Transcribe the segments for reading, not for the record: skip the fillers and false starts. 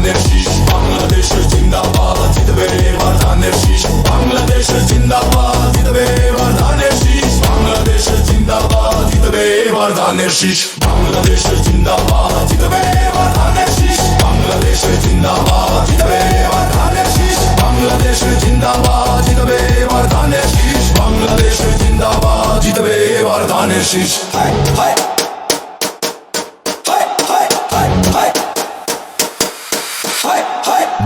ধানের শীষ। বাংলাদেশ জিন্দাবাদ, জিতবে এবার ধানের শীষ। বাংলাদেশ জিন্দাবাদ, জিতবে এবার ধানের শীষ। বাংলাদেশ জিন্দাবাদ, জিতবে এবার ধানের শীষ। বাংলাদেশ জিন্দাবাদ, জিতবে এবার ধানের শীষ। বাংলাদেশ জিন্দাবাদ, জিতবে এবার ধানের শীষ। বাংলাদেশ জিন্দাবাদ, জিতবে এবার ধানের শীষ। বাংলাদেশ জিন্দাবাদ, জিতবে এবার ধানের শীষ।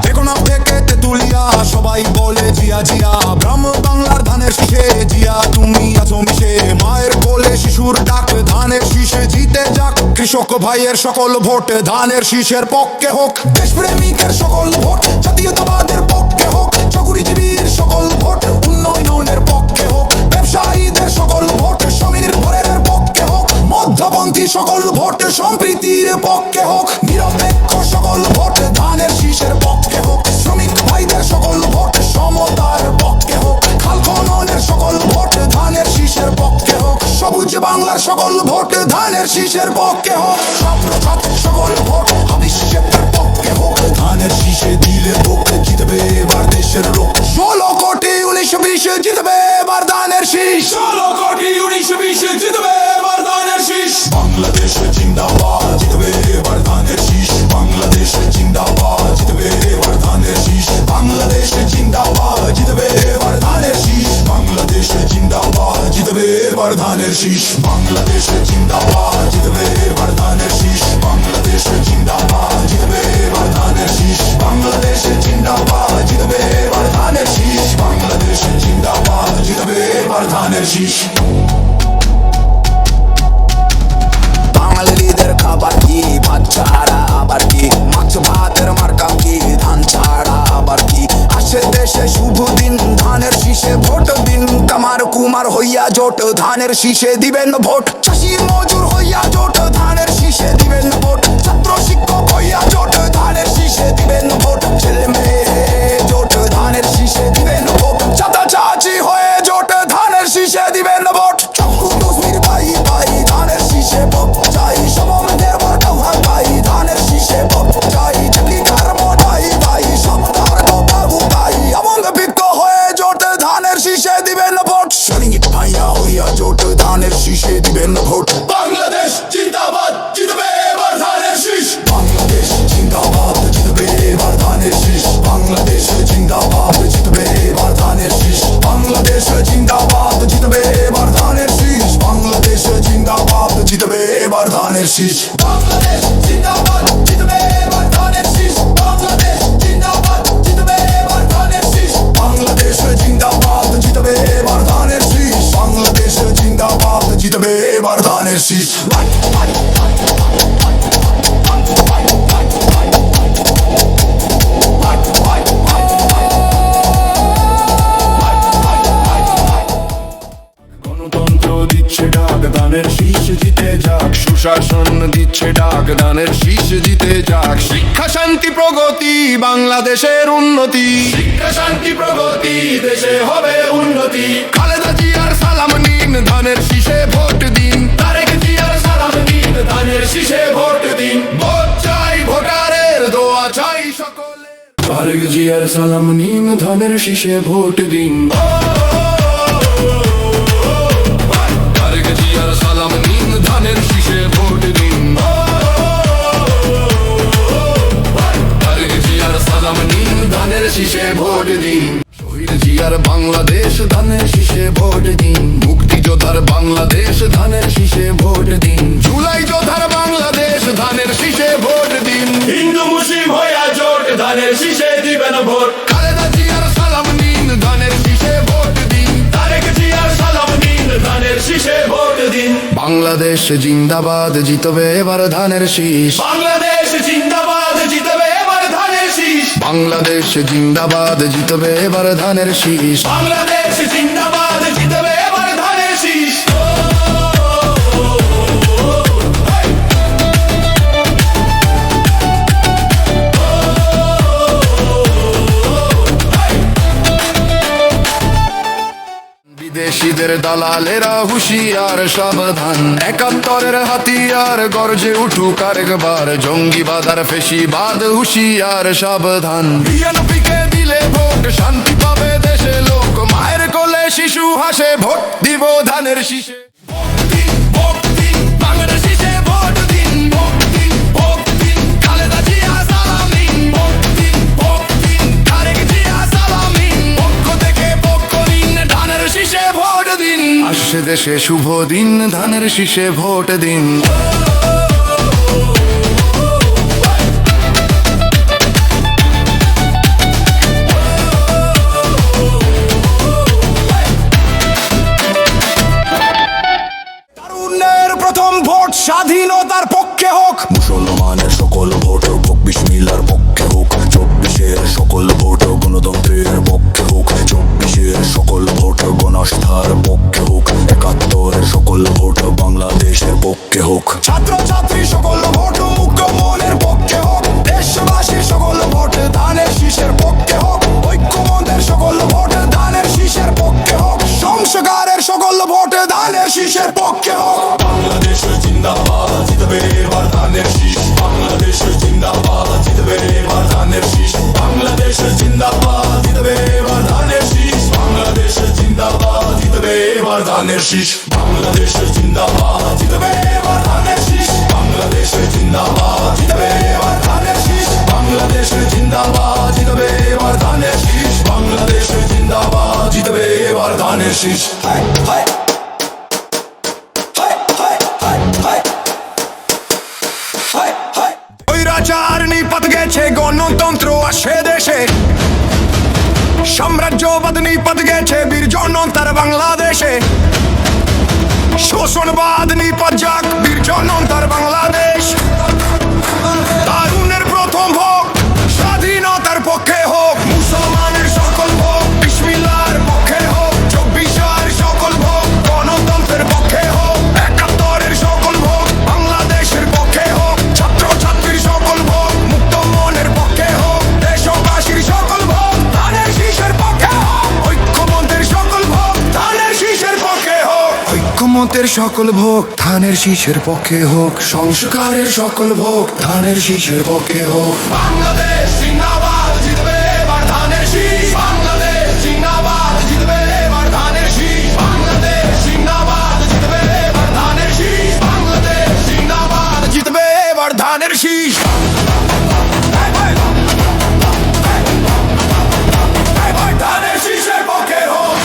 বেগুনা থেকে তেতুলিয়া সবাই বলে জিয়া জিয়া, ব্রাহ্ম বাংলার ধানের শীষে জিয়া তুমি আছো মিশে। মায়ের কোলে শিশুর ডাক, ধানের শীষে জিতে যাক। কৃষক ভাইয়ের সকল ভোট ধানের শীষের পক্ষে হোক। দেশপ্রেমিকের সকল ভোট জাতীয়তাবাদের পক্ষে হোক। চাকুরিজীবীর সকল ভোট উন্নয়নের পক্ষে হোক। ব্যবসায়ীদের সকল ভোট স্বনির্ভরের পক্ষে হোক। মধ্যপন্থী সকল ভোট সম্প্রীতির পক্ষে হোক। নিরপেক্ষ সকল ভোট ধানের শীষের পক্ষে হোক। শ্রমিক ভাইদের সকল ভোট সমতার পক্ষে হোক। খাল খননের সকল ভোট ধানের শীষের পক্ষে হোক। সবুজ বাংলার সকল ভোট ধানের শীষের পক্ষে হোক। ছাত্র সকল ভোট ভবিষ্যতের পক্ষে হোক। ধানের শীষে দিলে ভোট জিতবে এবার দেশের লোক। 16 কোটি 1920 জিতবে এবার ধানের শীষ। 16 কোটি 1920 জিতবে এবার ধানের শীষ। বাংলাদেশ জিন্দাবাদ, জিতবে এবার ধানের শীষ। বাংলাদেশ জিন্দাবাদ, জিতবে এবার ধানের শীষ। বাংলাদেশ জিন্দাবাদ, জিতবে এবার ধানের শীষ। বাংলাদেশ জিন্দাবাদ, জিতবে এবার ধানের শীষ। বাংলাদেশ জিন্দাবাদ, জিতবে এবার ধানের শীষ। বাংলাদেশ জিন্দাবাদ, জিতবে এবার ধানের শীষ। বাংলাদেশ জিন্দাবাদ, জিতবে এবার ধানের শীষ। বাংলাদেশ জিন্দাবাদ, জিতবে এবার ধানের শীষ। বাঙালিদের খাবার কি, ভাত ছাড়া আবার কি? মাছ ভাতের মার্কা কি, ধান ছাড়া আবার কি? আসে দেশে শুভ দিন, ধানের শীষে ভোট দিন। কামার কুমার হইয়া জোট, ধানের শীষে দিবেন ভোট। চাষি মজুর হইয়া জোট, ধানের শীষে দিবেন ভোট। ছাত্র শিক্ষক হইয়া জোট, ধানের শীষে দিবেন ভোট। ছেলে মেয়ে জোট, ধানের শীষে দিবেন ভোট। চাচা চাচি হয়ে জোট, ধানের শীষে দিবেন ভোট। চক্ষু তসবির ভাই ভাই, ধানের শীষে ভোট চাই। সমমদের বড় ভাই, ধানের শীষে ভোট চাই। চাকরি কর্ম ভাই ভাই, সমাদার বাবু ভাই। অবঙ্গ বিক্ষ হয়ে জোট, ধানের শীষে দিবেন ভোট। সৈনিক ভাইয়া হইয়া জোট, ধানের শীষে দিবেন ভোট। বাংলাদেশ জিন্দাবাদ, জিতবে এবার ধানের শীষ। বাংলাদেশ জিন্দাবাদ, জিতবে এবার ধানের শীষ। বাংলাদেশ জিন্দাবাদ, জিতবে এবার ধানের শীষ। বাংলাদেশ জিন্দাবাদ, জিতবে এবার ধানের শীষ। বাংলাদেশ জিন্দাবাদ, জিতবে এবার ধানের শীষ। বাংলাদেশ জিন্দাবাদ, জিতবে এবার ধানের শীষ। বাংলাদেশ জিন্দাবাদ, জিতবে এবার ধানের শীষ। বাংলাদেশ জিন্দাবাদ, জিতবে এবার ধানের শীষ। বাংলাদেশ জিন্দাবাদ, জিতবে এবার ধানের শীষ। গণতন্ত্র দিচ্ছে ডাক, ধানের শীষ জিতে যাক। সুশাসন দিচ্ছে ডাক, ধানের শীষ জিতে যাক। শিক্ষা শান্তি প্রগতি, বাংলাদেশের উন্নতি। শিক্ষা শান্তি প্রগতি, দেশে হবে উন্নতি। খালেদা জিয়ার সালাম নিন, ধানের শীষে ভোট দিন। তারেক জিয়ার সালাম নিন, ধানের শীষে ভোট দিন। ভোট চাই ভোটারের, দোয়া চাই সকলে। তারেক জিয়ার সালাম নিন, ধানের শীষে ভোট দিন। তারেক জিয়ার সালাম নিন, ধানের শীষে ভোট দিন। তারেক জিয়ার সালাম নিন, ধানের শীষে ভোট দিন। শহীদ জিয়ার বাংলাদেশ, ধানের শীষে ভোট দিন। মুক্তিযোদ্ধার বাংলাদেশ, ধানের শীষে ভোট দিন। জুলাই যোদ্ধার বাংলাদেশ, ধানের শীষে ভোট দিন। হিন্দু মুসলিম হইয়া জোট, ধানের শীষে দিবেন ভোট। খালেদা জিয়ার সালাম নিন, ধানের শীষে ভোট দিন। তারেক জিয়ার সালাম নিন, ধানের শীষে ভোট দিন। বাংলাদেশ জিন্দাবাদ, জিতবে এবার ধানের শীষ। বাংলাদেশ জিন্দাবাদ, জিতবে এবার ধানের শীষ। বাংলাদেশ জিন্দাবাদ, জিতবে এবার ধানের শীষ। বাংলাদেশ জিন্দাবাদ, জিতবে এবার ধানের শীষ। বিদেশি বিদেশিদের দালালেরা হুঁশিয়ার সাবধান, ৭১-এর হাতিয়ার গর্জে উঠুক আরেকবার, জঙ্গিবাদ আর ফেসিবাদ হুঁশিয়ার সাবধান। বিএনপিকে দিলে ভোট শান্তি পাবে দেশে লোক, মায়ের কোলে শিশু হাসে ভোট দিব ধানের শীষে। ভোট দিন, ভোট দিন, বাংলার শীষে ভোট দিন, ভোট দিন, ভোট দিন, খালেদা জিয়া সালামি, ভোট দিন, ভোট দিন, তারেক জিয়া সালামি, পক্ষ থেকে পক্ষ দিন, ধানের শীষে ভোট দিন। আসছে দেশে শুভ দিন, ধানের শীষে ভোট দিন। তারুণ্যের প্রথম ভোট স্বাধীনতার পক্ষে হোক, মুসলমানের সকল ভোট হোক বিসমিল্লার পক্ষে হোক, ২৪-এর সকল ভোট গণতন্ত্রের পক্ষে হোক, ২৪-এর সকল ভোট গণাস্থার পক্ষে হোক, ৭১-এর সকল ভোট বাংলাদেশের পক্ষে হোক। ছাত্র ছাত্রী সকল ভোট মুক্ত মনের পক্ষে হোক, দেশবাসীর সকল ভোট ধানের শীষের পক্ষে হোক, ঐক্যমতের সকল ভোট ধানের শীষের পক্ষে হোক, সংস্কারের সকল ভোট ধানের শীষের পক্ষে হোক। বাংলাদেশ জিন্দাবাদ, জিতবে এবার ধানের শীষ। বাংলাদেশ জিন্দাবাদ, জিতবে এবার ধানের শীষ। বাংলাদেশ জিন্দাবাদ, জিতবে এবার ধানের শীষ। বাংলাদেশ জিন্দাবাদ, জিতবে এবার ধানের শীষ। বাংলাদেশ জিন্দাবাদ, জিতবে এবার ধানের শীষ। বাংলাদেশ জিন্দাবাদ, জিতবে এবার ধানের শীষ। বাংলাদেশ জিন্দাবাদ, জিতবে এবার ধানের শীষ। বাংলাদেশ জিন্দাবাদ, জিতবে এবার ধানের শীষ। স্বৈরাচার নিপাত গেছে, গণতন্ত্র আসে দেশে, সাম্রাজ্যবাদ নিপাত গেছে, বীর জনতার বাংলাদেশে, শোষণবাদ নিপাত যাক, বীর জনতার বাংলাদেশ। তারুণের প্রথম ভোট স্বাধীনতার পক্ষে হোক, মুসলমানের সকল ভোট বিসমিল্লাহর পক্ষে হোক, ২৪-এর সকল ভোট গণতন্ত্রের পক্ষে হোক, ৭১-এর সকল ভোট বাংলাদেশের পক্ষে হোক, ছাত্র ছাত্রীর সকল ভোট মুক্ত মনের পক্ষে হোক, দেশবাসীর সকল ভোট ধানের শীষের পক্ষে হোক, ঐক্যমতের সকল ভোট ধানের শীষের পক্ষে হোক, ঐক্যমতের সকল ভোট ধানের শীষের পক্ষে হোক, সংস্কারের সকল ভোট ধানের শীষের পক্ষে হোক। বাংলাদেশ জিন্দাবাদ, জিতবে এবার ধানের শীষ। বাংলাদেশ জিন্দাবাদ, জিতবে এবার ধানের শীষ। বাংলাদেশ জিন্দাবাদ, জিতবে এবার ধানের শীষ। বাংলাদেশ জিন্দাবাদ, জিতবে এবার ধানের শীষ। এবার ধানের শীষের পক্ষে হোক।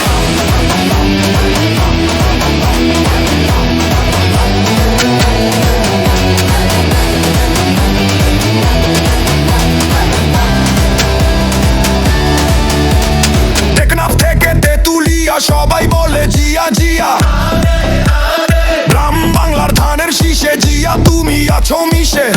টেকনাফ থেকে তেতুলিয়া সবাই বলে জিয়া জিয়া, গ্রাম বাংলার ধানের শীষে জিয়া তুমি আছো মিশে,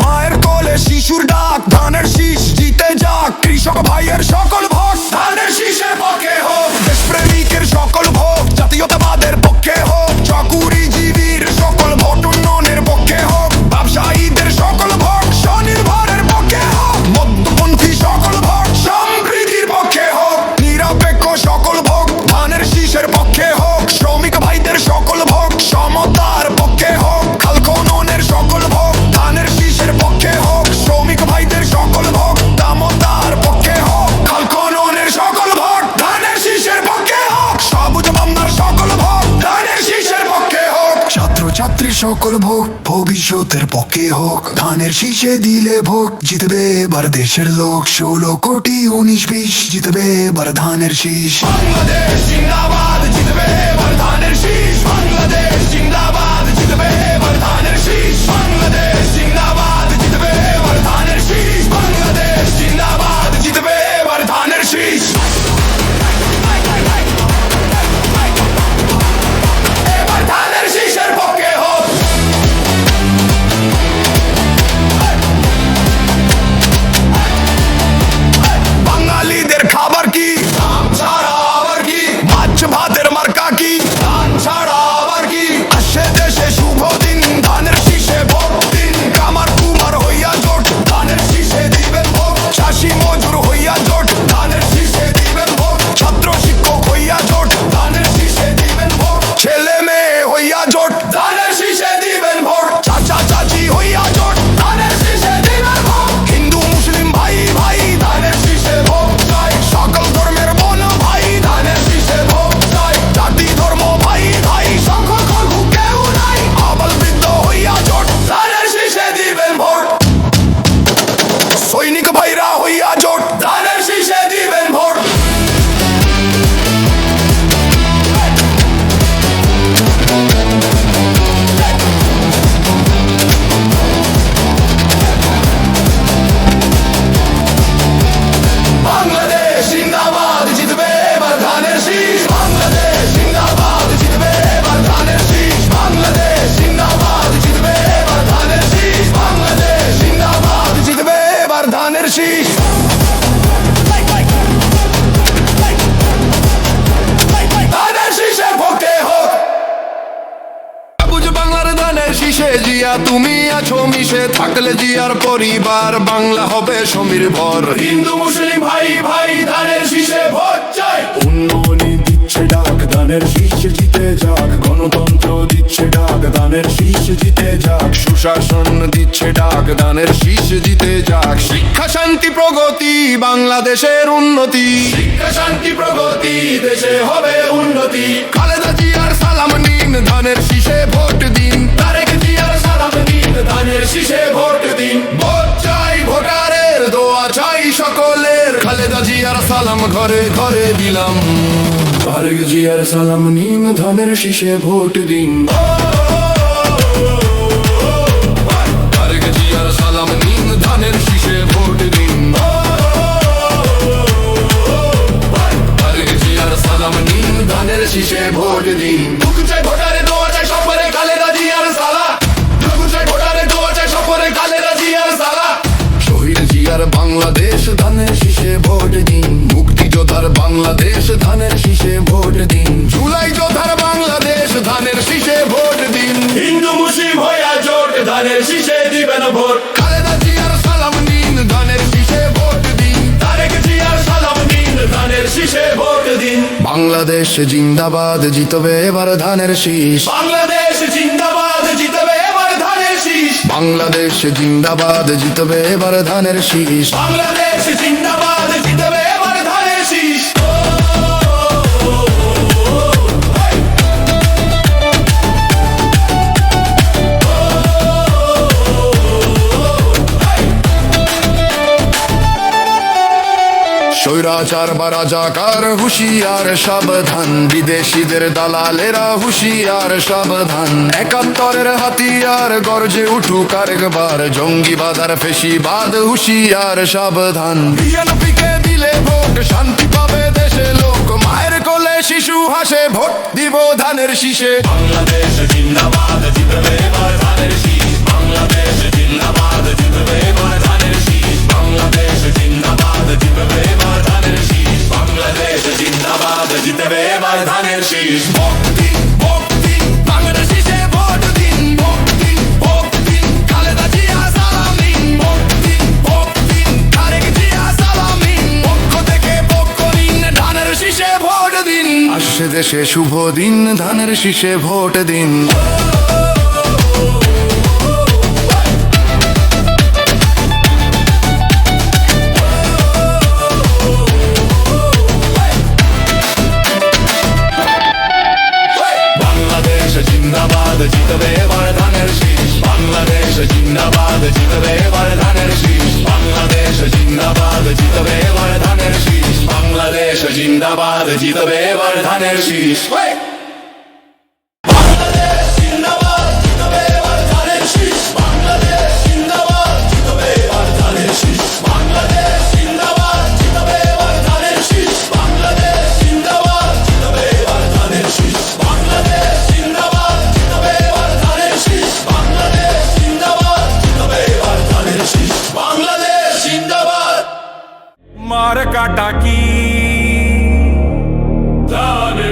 মায়ের কোলে শিশুর ডাক ধানের শীষ জিতে যাক, কৃষক ভাইয়ের সকল ভোট ধানের শীষের পক্ষে হোক, দেশপ্রেমিকের সকল ভোট জাতীয়তাবাদের পক্ষে হোক, চাকুরিজীবীর সকল ভোট উন্নয়নের পক্ষে হোক, ব্যবসায়ীদের সকল ভোট স্বনির্ভরের পক্ষে হোক, মধ্যপন্থী সকল ভোট সমৃদ্ধির পক্ষে হোক, নিরপেক্ষ সকল ভোট ধানের শীষের পক্ষে হোক, শ্রমিক ভাইদের সকল ভোট সমতার পক্ষে হোক, খাল খননের সকল ভোট ধানের শীষের পক্ষে হোক, শ্রমিক ভাইদের সকল ভোট দামতার পক্ষে হোক, খাল খননের সকল ভোট ধানের শীষের পক্ষে হোক, সবুজ বাংলার সকল ভোট ধানের শীষের পক্ষে হোক, ছাত্র ছাত্রীর সকল ভোট ভবিষ্যতের পক্ষে হোক, ধানের শীষে দিলে ভোট জিতবে এবার দেশের লোক, ১৬ কোটি ১৯-২০ জিতবে এবার ধানের শীষ। বাংলাদেশ জিন্দাবাদ, জিতবে এবার ধানের শীষ। বাংলাদেশ জিন্দাবাদ, জিতবে এবার ধানের শীষ। বাংলাদেশ জিন্দাবাদ, জিতবে এবার ধানের শীষ। বাংলাদেশ জিন্দাবাদ, জিতবে এবার ধানের শীষ। এবার ধানের শীষের পক্ষে হোক। বাঙালিদের খাবার কি, দাম ছাড়া আবার কি, মাছ ভাতের মার্কা কি, ধান ছাড়া আবার কি, ধানের শীষ ধানের শীষে ভোটে হোক সবুজ বাংলার ধানের শীষে জিয়া তুমি আছো মিশে থাকলে জিয়ার পরিবার বাংলা হবে সমীরভর হিন্দু মুসলিম ভাই ভাই ধানের শীষে ভোট চাই উন্নয়নে দিচ্ছে ডাক ধানের শীষ জিতে যাক গণতন্ত্র দিচ্ছে ডাক ধানের শীষ জিতে যাক সুশাসন দিচ্ছে ডাক ধানের শীষ জিতে যাক শিক্ষা শান্তি প্রগতি বাংলাদেশের উন্নতি শিক্ষা শান্তি প্রগতি দেশে হবে উন্নতি খালেদা জিয়ার সালাম নিন ধানের শীষে ভোট দিন তারেক জিয়ার সালাম দিন ধানের শীষে ভোট দিন ভোট চাই ভোটারের দোয়া চাই সকলের খালেদা জিয়ার সালাম ঘরে ঘরে দিলাম তারেক জিয়ার সালাম নিন ধানের শীষে ভোট দিন তারেক জিয়ার সালাম নিন ধানের শীষে ভোট দিন তারেক জিয়ার সালাম নিন ধানের শীষে ভোট দিন দুঃখ চাই ভোটারে দোয়া চাই সপরে খালেদা জিয়ার সালা দুঃখ চাই ভোটারে দোয়া চাই সপরে খালেদা জিয়ার সালা শহীদ জিয়ার বাংলাদেশ ধানের শীষে ভোট দিন মুক্তিযোদ্ধার বাংলাদেশ ধানের শীষে ভোট দিন জুলাই যোদ্ধার বাংলাদেশ ধানের শীষে ভোট দিন হিন্দু মুসলিম হইয়া জোট ধানের শীষে দিবেন ভোট খালেদা জিয়ার সালাম নিন ধানের শীষে ভোট দিন তারেক জিয়ার সালাম দিন ধানের শীষে ভোট দিন বাংলাদেশ জিন্দাবাদ জিতবে এবার ধানের শীষ বাংলাদেশ জিন্দাবাদ জিতবে এবার ধানের শীষ বাংলাদেশ জিন্দাবাদ জিতবে এবার ধানের শীষ বাংলাদেশ জিন্দাবাদ জিতবে এবার ধানের শীষ স্বৈরাচার বা রাজাকার হুঁশিয়ার সাবধান বিদেশিদের দালালেরা হুঁশিয়ার সাবধান একাত্তরের হাতিয়ার গর্জে উঠুক আরেকবার জঙ্গিবাদ আর ফেসিবাদ হুঁশিয়ার সাবধান বিএনপিকে দিলে ভোট শান্তি পাবে দেশে লোক মায়ের কোলে শিশু হাসে ভোট দিব ধানের শীষে বাংলাদেশ জিন্দাবাদ জিতবে এবার ধানের শীষ বাংলাদেশ জিন্দাবাদ জিতবে এবার ধানের শীষ বাংলাদেশ জিন্দাবাদ জিতবে এবার ধানের শীষ বাংলাদেশ জিন্দাবাদ জিতবে এবার ধানের শীষ ভোট দিন ভোট দিন বাংলাদেশ শীষে ভোট দিন ভোট দিন ভোট দিন খালেদা জিয়া সালাম নিন ভোট দিন ভোট দিন তারেক জিয়া সালাম নিন পক্ষ থেকে পক্ষ নিন ধানের শীষে ভোট দিন আসছে দেশে শুভ দিন ধানের শীষে ভোট দিন বাংলাদেশ জিন্দাবাদ জিতবে এবার ধানের শীষ বাংলাদেশ জিন্দাবাদ জিতবে এবার ধানের শীষ বাংলাদেশ জিন্দাবাদ জিতবে এবার ধানের শীষ বাংলাদেশ জিন্দাবাদ জিতবে এবার ধানের শীষ বাংলাদেশ জিন্দাবাদ জিতবে এবার ধানের শীষ বাংলাদেশ জিন্দাবাদ জিতবে এবার ধানের শীষ বাংলাদেশ জিন্দাবাদ জিতবে এবার ধানের শীষ বাংলাদেশ জিন্দাবাদ জিতবে এবার ধানের শীষ বাংলাদেশ জিন্দাবাদ জিতবে এবার ধানের শীষ বাংলাদেশ জিন্দাবাদ জিতবে এবার ধানের শীষ বাংলাদেশ জিন্দাবাদ মার কাটা কি ধানের